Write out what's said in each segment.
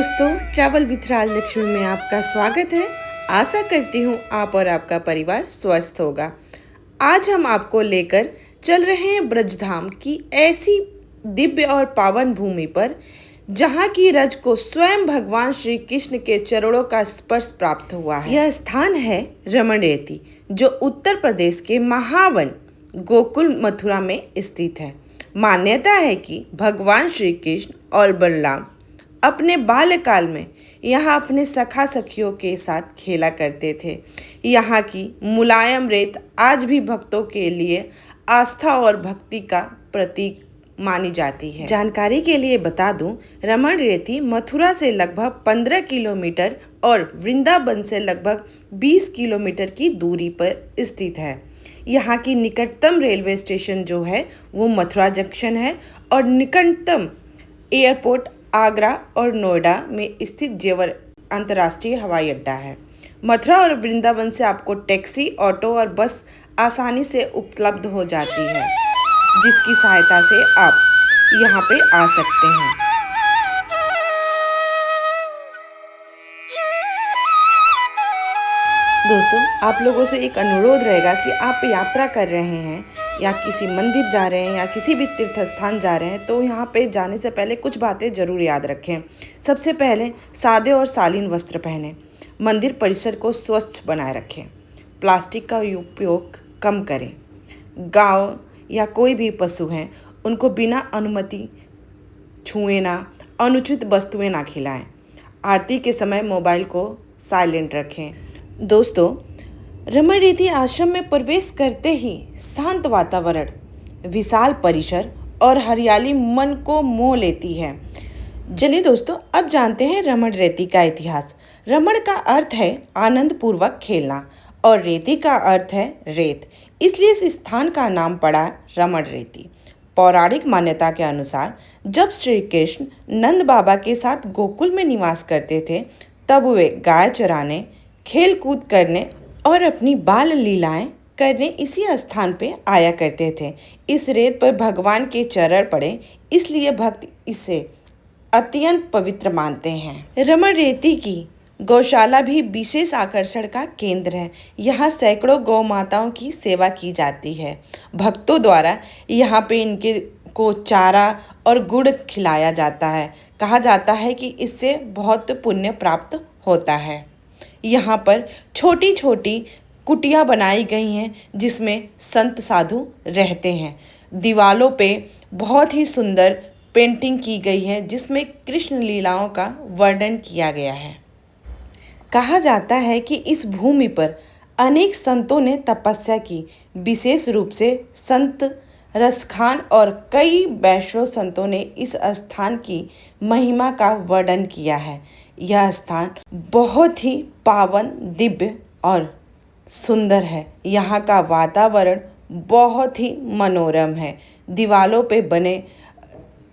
दोस्तों, travel with राज लक्ष्मी में आपका स्वागत है। आशा करती हूँ आप और आपका परिवार स्वस्थ होगा। आज हम आपको लेकर चल रहे हैं ब्रजधाम की ऐसी दिव्य और पावन भूमि पर जहाँ की रज को स्वयं भगवान श्री कृष्ण के चरणों का स्पर्श प्राप्त हुआ है। यह स्थान है रमण रेती, जो उत्तर प्रदेश के महावन गोकुल मथुरा में स्थित है। मान्यता है कि भगवान श्री कृष्ण और बलराम अपने बाल्यकाल में यहाँ अपने सखा सखियों के साथ खेला करते थे। यहाँ की मुलायम रेत आज भी भक्तों के लिए आस्था और भक्ति का प्रतीक मानी जाती है। जानकारी के लिए बता दूं, रमण रेती मथुरा से लगभग 15 किलोमीटर और वृंदावन से लगभग 20 किलोमीटर की दूरी पर स्थित है। यहाँ की निकटतम रेलवे स्टेशन जो है वो मथुरा जंक्शन है और निकटतम एयरपोर्ट आगरा और नोएडा में स्थित जेवर अंतर्राष्ट्रीय हवाई अड्डा है। मथुरा और वृंदावन से आपको टैक्सी, ऑटो और बस आसानी से उपलब्ध हो जाती है, जिसकी सहायता से आप यहाँ पे आ सकते हैं। दोस्तों, आप लोगों से एक अनुरोध रहेगा कि आप यात्रा कर रहे हैं या किसी मंदिर जा रहे हैं या किसी भी तीर्थ स्थान जा रहे हैं तो यहाँ पे जाने से पहले कुछ बातें ज़रूर याद रखें। सबसे पहले सादे और शालीन वस्त्र पहनें। मंदिर परिसर को स्वच्छ बनाए रखें। प्लास्टिक का उपयोग कम करें। गाय या कोई भी पशु हैं उनको बिना अनुमति छुएं ना, अनुचित वस्तुएं ना खिलाएं। आरती के समय मोबाइल को साइलेंट रखें। दोस्तों, रमण रेती आश्रम में प्रवेश करते ही शांत वातावरण, विशाल परिसर और हरियाली मन को मोह लेती है। चलिए दोस्तों, अब जानते हैं रमण रेती का इतिहास। रमण का अर्थ है आनंद पूर्वक खेलना और रेती का अर्थ है रेत, इसलिए इस स्थान का नाम पड़ा रमण रेती। पौराणिक मान्यता के अनुसार जब श्री कृष्ण नंद बाबा के साथ गोकुल में निवास करते थे, तब वे गाय चराने, खेल कूद करने और अपनी बाल लीलाएं करने इसी स्थान पे आया करते थे। इस रेत पर भगवान के चरण पड़े, इसलिए भक्त इसे अत्यंत पवित्र मानते हैं। रमण रेती की गौशाला भी विशेष आकर्षण का केंद्र है। यहाँ सैकड़ों गौ माताओं की सेवा की जाती है। भक्तों द्वारा यहाँ पे इनके को चारा और गुड़ खिलाया जाता है। कहा जाता है कि इससे बहुत पुण्य प्राप्त होता है। यहाँ पर छोटी छोटी कुटिया बनाई गई हैं जिसमें संत साधु रहते हैं। दीवालों पे बहुत ही सुंदर पेंटिंग की गई है जिसमें कृष्ण लीलाओं का वर्णन किया गया है। कहा जाता है कि इस भूमि पर अनेक संतों ने तपस्या की। विशेष रूप से संत रसखान और कई वैष्णव संतों ने इस स्थान की महिमा का वर्णन किया है। यह स्थान बहुत ही पावन, दिव्य और सुंदर है। यहाँ का वातावरण बहुत ही मनोरम है। दीवालों पे बने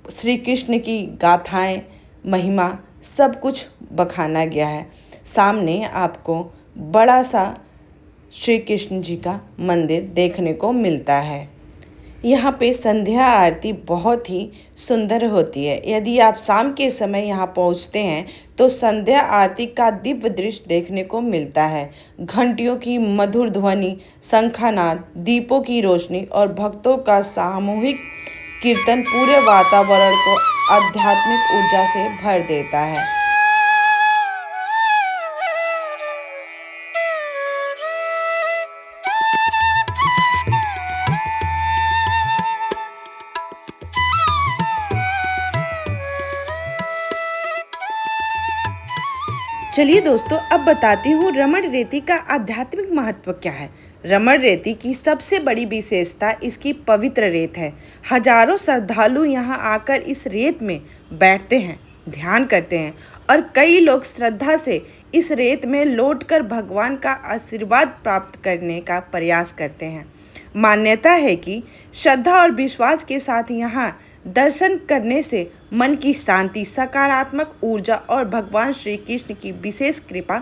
श्री कृष्ण की गाथाएं, महिमा सब कुछ बखाना गया है। सामने आपको बड़ा सा श्री कृष्ण जी का मंदिर देखने को मिलता है। यहाँ पे संध्या आरती बहुत ही सुंदर होती है। यदि आप शाम के समय यहाँ पहुँचते हैं तो संध्या आरती का दिव्य दृश्य देखने को मिलता है। घंटियों की मधुर ध्वनि, शंखानाद, दीपों की रोशनी और भक्तों का सामूहिक कीर्तन पूरे वातावरण को आध्यात्मिक ऊर्जा से भर देता है। चलिए दोस्तों, अब बताती हूँ रमण रेती का आध्यात्मिक महत्व क्या है। रमण रेती की सबसे बड़ी विशेषता इसकी पवित्र रेत है। हजारों श्रद्धालु यहाँ आकर इस रेत में बैठते हैं, ध्यान करते हैं और कई लोग श्रद्धा से इस रेत में लौटकर भगवान का आशीर्वाद प्राप्त करने का प्रयास करते हैं। मान्यता है कि श्रद्धा और विश्वास के साथ यहाँ दर्शन करने से मन की शांति, सकारात्मक ऊर्जा और भगवान श्री कृष्ण की विशेष कृपा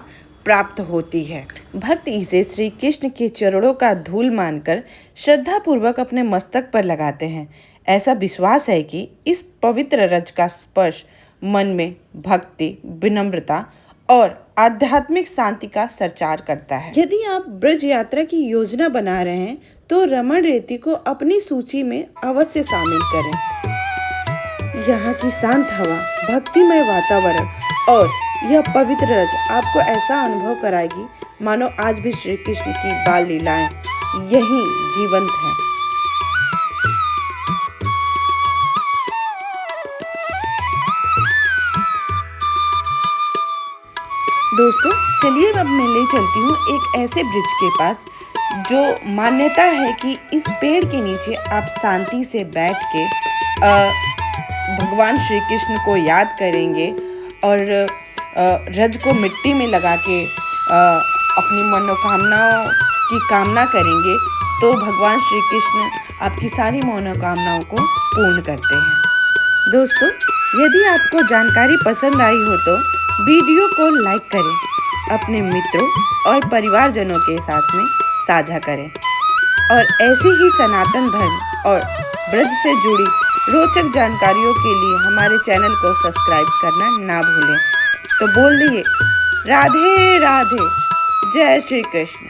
प्राप्त होती है। भक्त इसे श्री कृष्ण के चरणों का धूल मानकर श्रद्धापूर्वक अपने मस्तक पर लगाते हैं। ऐसा विश्वास है कि इस पवित्र रज का स्पर्श मन में भक्ति, विनम्रता और आध्यात्मिक शांति का संचार करता है। यदि आप ब्रज यात्रा की योजना बना रहे हैं तो रमण रेती को अपनी सूची में अवश्य शामिल करें। यहाँ की शांत हवा, भक्तिमय वातावरण और यह पवित्र रज आपको ऐसा अनुभव कराएगी मानो आज भी श्री कृष्ण की बाल लीलाएं यहीं जीवंत हैं। दोस्तों चलिए अब मैं ले चलती हूँ एक ऐसे ब्रिज के पास जो मान्यता है कि इस पेड़ के नीचे आप शांति से बैठ के भगवान श्री कृष्ण को याद करेंगे और रज को मिट्टी में लगा के अपनी मनोकामनाओं की कामना करेंगे तो भगवान श्री कृष्ण आपकी सारी मनोकामनाओं को पूर्ण करते हैं। दोस्तों यदि आपको जानकारी पसंद आई हो तो वीडियो को लाइक करें, अपने मित्रों और परिवारजनों के साथ में साझा करें और ऐसे ही सनातन धर्म और ब्रज से जुड़ी रोचक जानकारियों के लिए हमारे चैनल को सब्सक्राइब करना ना भूलें। तो बोल दिए राधे राधे, जय श्री कृष्ण।